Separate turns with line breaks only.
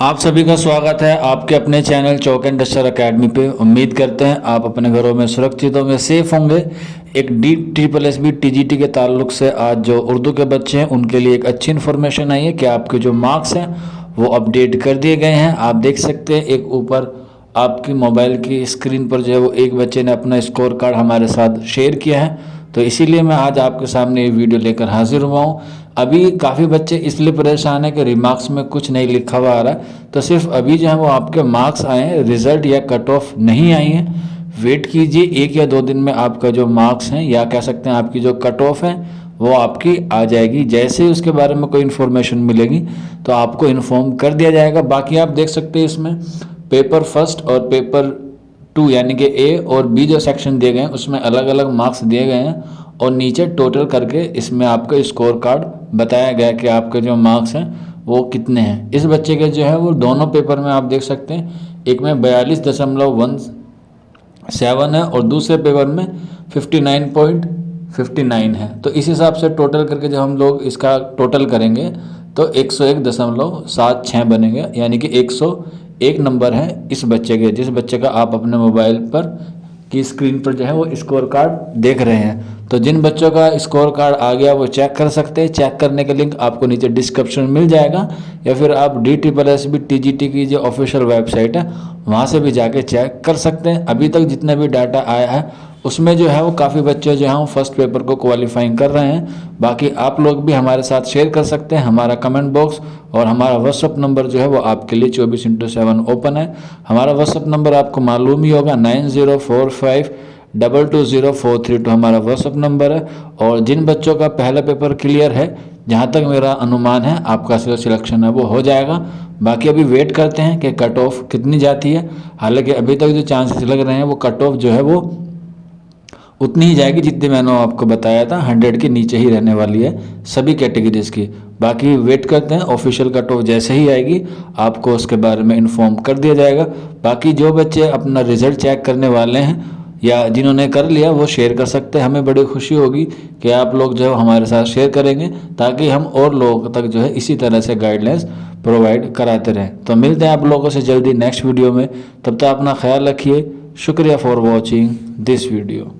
आप सभी का स्वागत है आपके अपने channel chalk and duster academy पे। उम्मीद करते हैं आप अपने घरों में सुरक्षित होंगे, सेफ होंगे। एक DSSB TGT के ताल्लुक से आज जो उर्दू के बच्चे हैं उनके लिए एक अच्छी इन्फॉर्मेशन आई है कि आपके जो मार्क्स हैं वो अपडेट कर दिए गए हैं। आप देख सकते हैं एक ऊपर आपकी मोबाइल की स्क्रीन पर जो है वो एक बच्चे ने अपना स्कोर कार्ड हमारे साथ शेयर किया है, तो इसीलिए मैं आज आपके सामने ये वीडियो लेकर हाजिर हुआ हूँ। अभी काफ़ी बच्चे इसलिए परेशान हैं कि रिमार्क्स में कुछ नहीं लिखा हुआ आ रहा है, तो सिर्फ अभी जो है वो आपके मार्क्स आए हैं, रिजल्ट या कट ऑफ नहीं आई है। वेट कीजिए, 1 या 2 दिन में आपका जो मार्क्स हैं या कह सकते हैं आपकी जो कट ऑफ है वो आपकी आ जाएगी। जैसे ही उसके बारे में कोई इन्फॉर्मेशन मिलेगी तो आपको इन्फॉर्म कर दिया जाएगा। बाकी आप देख सकते हैं इसमें पेपर फर्स्ट और पेपर 2 यानी कि ए और बी जो सेक्शन दिए गए हैं उसमें अलग अलग मार्क्स दिए गए हैं और नीचे टोटल करके इसमें आपका स्कोर कार्ड बताया गया कि आपके जो मार्क्स हैं वो कितने हैं। इस बच्चे के जो है वो दोनों पेपर में आप देख सकते हैं, एक में 42.17 है और दूसरे पेपर में 59.59 है। तो इस हिसाब से टोटल करके जब हम लोग इसका टोटल करेंगे तो 101.76 बनेंगे, यानी कि 101 नंबर है इस बच्चे के, जिस बच्चे का आप अपने मोबाइल पर की स्क्रीन पर जो है वो स्कोर कार्ड देख रहे हैं। तो जिन बच्चों का स्कोर कार्ड आ गया वो चेक कर सकते हैं। चेक करने का लिंक आपको नीचे डिस्क्रिप्शन में मिल जाएगा, या फिर आप DSSB TGT की जो ऑफिशियल वेबसाइट है वहाँ से भी जाके चेक कर सकते हैं। अभी तक जितना भी डाटा आया है उसमें जो है वो काफ़ी बच्चे जो हैं वो फर्स्ट पेपर को क्वालिफाइंग कर रहे हैं। बाकी आप लोग भी हमारे साथ शेयर कर सकते हैं। हमारा कमेंट बॉक्स और हमारा व्हाट्सअप नंबर जो है वो आपके लिए 24x7 ओपन है। हमारा व्हाट्सअप नंबर आपको मालूम ही होगा, 9045220432 हमारा व्हाट्सअप नंबर है। और जिन बच्चों का पहला पेपर क्लियर है, जहाँ तक मेरा अनुमान है आपका जो सिलेक्शन है वो हो जाएगा। बाकी अभी वेट करते हैं कि कट ऑफ कितनी जाती है। हालांकि अभी तक जो चांसेस लग रहे हैं वो कट ऑफ जो है वो उतनी ही जाएगी जितनी मैंने आपको बताया था, 100 के नीचे ही रहने वाली है सभी कैटेगरीज की। बाकी वेट करते हैं, ऑफिशियल कट ऑफ जैसे ही आएगी आपको उसके बारे में इन्फॉर्म कर दिया जाएगा। बाकी जो बच्चे अपना रिजल्ट चेक करने वाले हैं या जिन्होंने कर लिया वो शेयर कर सकते हैं। हमें बड़ी खुशी होगी कि आप लोग जो है हमारे साथ शेयर करेंगे, ताकि हम और लोगों तक जो है इसी तरह से गाइडलाइंस प्रोवाइड कराते रहें। तो मिलते हैं आप लोगों से जल्दी नेक्स्ट वीडियो में, तब तक अपना ख्याल रखिए। शुक्रिया फॉर वॉचिंग दिस वीडियो।